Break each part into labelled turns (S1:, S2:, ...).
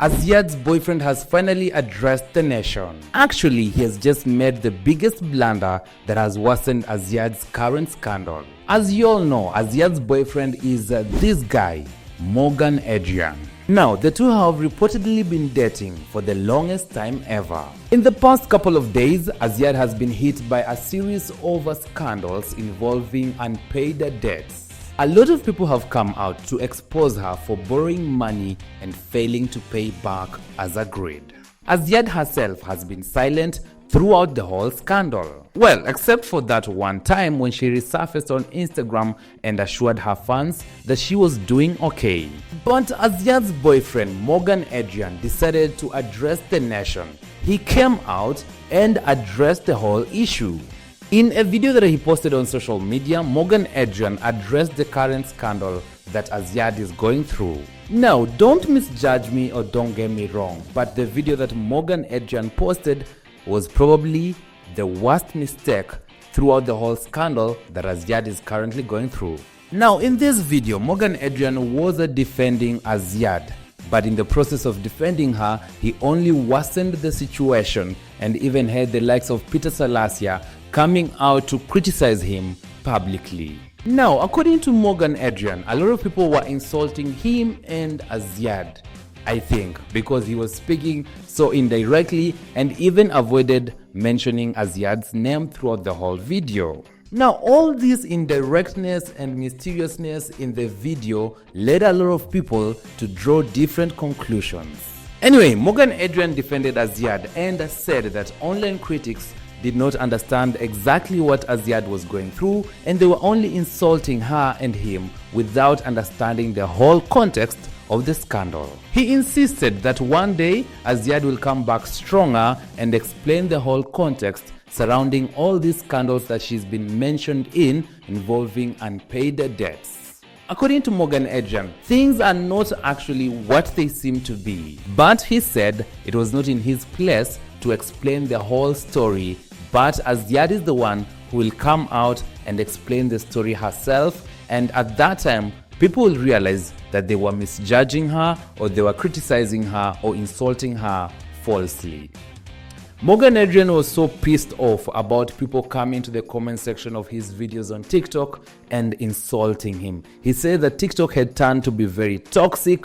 S1: Azziad's boyfriend has finally addressed the nation. Actually, he has just made the biggest blunder that has worsened Azziad's current scandal. As you all know, Azziad's boyfriend is this guy, Morgy Adrian. Now, the two have reportedly been dating for the longest time ever. In the past couple of days, Azziad has been hit by a series of scandals involving unpaid debts. A lot of people have come out to expose her for borrowing money and failing to pay back as agreed. Azziad herself has been silent throughout the whole scandal. Well, except for that one time when she resurfaced on Instagram and assured her fans that she was doing okay. But Azziad's boyfriend Morgy Adrian decided to address the nation. He came out and addressed the whole issue. In a video that he posted on social media, Morgy Adrian addressed the current scandal that Azziad is going through. Now, don't misjudge me or don't get me wrong, but the video that Morgy Adrian posted was probably the worst mistake throughout the whole scandal that Azziad is currently going through. Now, in this video, Morgy Adrian was defending Azziad, but in the process of defending her, he only worsened the situation and even had the likes of Peter Salasya coming out to criticize him publicly. Now, according to Morgy Adrian, a lot of people were insulting him and Azziad, I think, because he was speaking so indirectly and even avoided mentioning Azziad's name throughout the whole video. Now, all this indirectness and mysteriousness in the video led a lot of people to draw different conclusions. Anyway, Morgy Adrian defended Azziad and said that online critics did not understand exactly what Azziad was going through and they were only insulting her and him without understanding the whole context of the scandal. He insisted that one day Azziad will come back stronger and explain the whole context surrounding all these scandals that she's been mentioned in involving unpaid debts. According to Morgy Adrian, things are not actually what they seem to be, but he said it was not in his place to explain the whole story, but Azziad is the one who will come out and explain the story herself, and at that time people will realize that they were misjudging her or they were criticizing her or insulting her falsely. Morgy Adrian was so pissed off about people coming to the comment section of his videos on TikTok and insulting him. He said that TikTok had turned to be very toxic,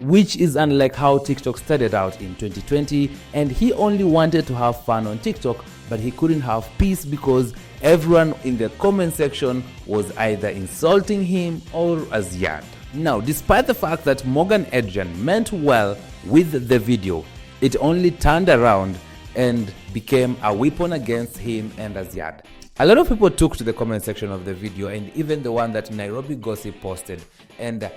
S1: which is unlike how TikTok started out in 2020, and he only wanted to have fun on TikTok, but he couldn't have peace because everyone in the comment section was either insulting him or Azziad. Now, despite the fact that Morgy Adrian meant well with the video, it only turned around and became a weapon against him and Azziad. A lot of people took to the comment section of the video, and even the one that Nairobi Gossip posted, and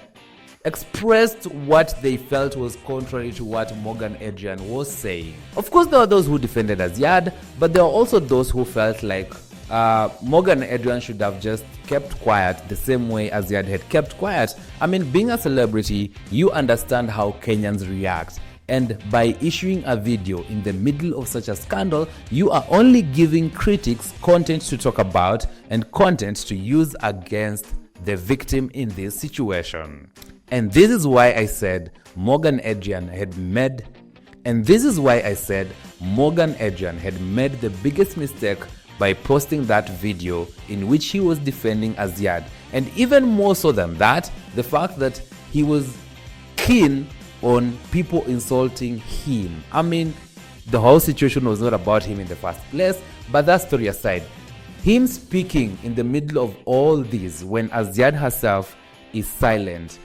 S1: expressed what they felt was contrary to what Morgy Adrian was saying. Of course, there were those who defended Azziad, but there were also those who felt like Morgy Adrian should have just kept quiet the same way Azziad had kept quiet. I mean, being a celebrity, you understand how Kenyans react. And by issuing a video in the middle of such a scandal, you are only giving critics content to talk about and content to use against the victim in this situation. And this is why I said Morgy Adrian had made the biggest mistake by posting that video in which he was defending Azziad. And even more so than that, the fact that he was keen on people insulting him. I mean, the whole situation was not about him in the first place, but that story aside, him speaking in the middle of all this when Azziad herself is silent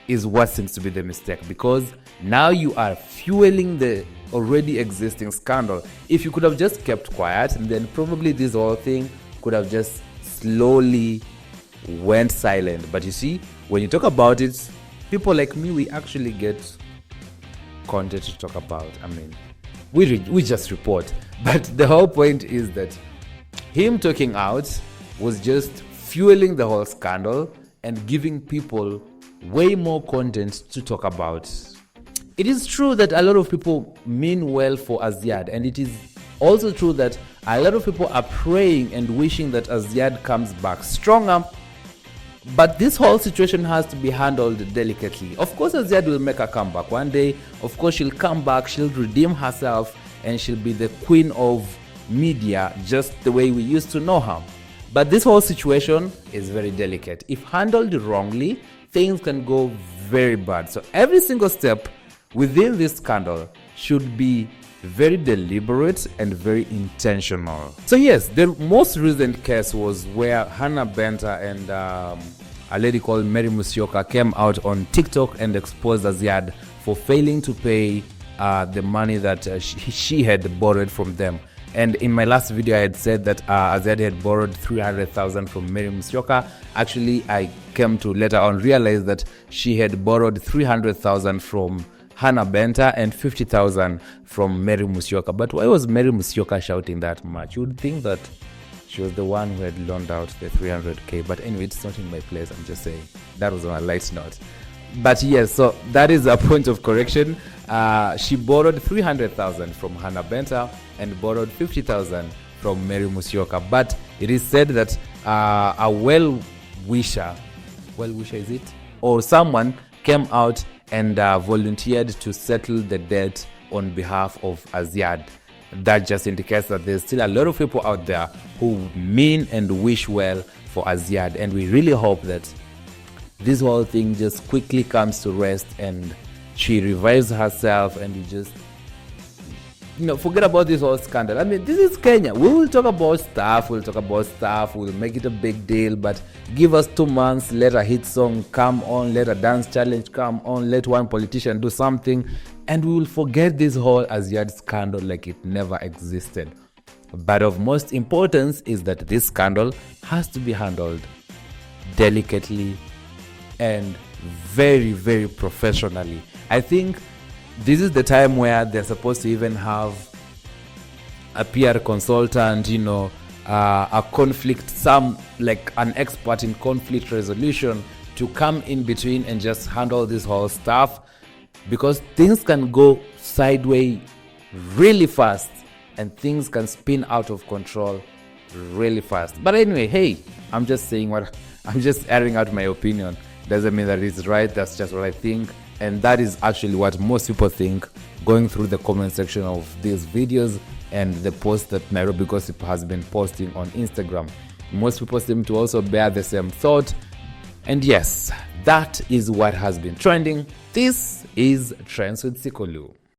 S1: is what seems to be the mistake, because now you are fueling the already existing scandal. If you could have just kept quiet, then probably this whole thing could have just slowly went silent. But you see, when you talk about it, people like me, we actually get content to talk about. I mean, we just report. But the whole point is that him talking out was just fueling the whole scandal and giving people way more content to talk about. It is true that a lot of people mean well for Azziad, and it is also true that a lot of people are praying and wishing that Azziad comes back stronger But this whole situation has to be handled delicately. Of course, Azziad will make a comeback one day. Of course, she'll come back, she'll redeem herself, and she'll be the queen of media just the way we used to know her. But this whole situation is very delicate. If handled wrongly, things can go very bad. So every single step within this scandal should be very deliberate and very intentional. So yes, the most recent case was where Hannah Benta and a lady called Mary Musyoka came out on TikTok and exposed Azziad for failing to pay the money that she had borrowed from them. And in my last video, I had said that Azziad had borrowed 300,000 from Mary Musyoka. Actually, I came to later on realize that she had borrowed 300,000 from Hannah Benta and 50,000 from Mary Musyoka. But why was Mary Musyoka shouting that much? You would think that she was the one who had loaned out the 300k. But anyway, it's not in my place. I'm just saying that was on a light note. But yes, so that is a point of correction. She borrowed 300,000 from Hannah Benta and borrowed 50,000 from Mary Musyoka. But it is said that a well-wisher is it? Or someone came out and volunteered to settle the debt on behalf of Azziad. That just indicates that there's still a lot of people out there who mean and wish well for Azziad, and we really hope that this whole thing just quickly comes to rest and she revives herself, and we just, forget about this whole scandal. I mean, this is Kenya. We will talk about stuff, we'll make it a big deal, but give us 2 months, let a hit song come on, let a dance challenge come on, let one politician do something, and we will forget this whole Azziad scandal like it never existed. But of most importance is that this scandal has to be handled delicately and very, very professionally. I think this is the time where they're supposed to even have a PR consultant, a conflict, like an expert in conflict resolution to come in between and just handle this whole stuff, because things can go sideways really fast and things can spin out of control really fast. But anyway, hey, I'm just airing out my opinion. Doesn't mean that it's right, that's just what I think. And that is actually what most people think going through the comment section of these videos and the post that Nairobi Gossip has been posting on Instagram. Most people seem to also bear the same thought. And yes, that is what has been trending. This is Trends with Sikolu.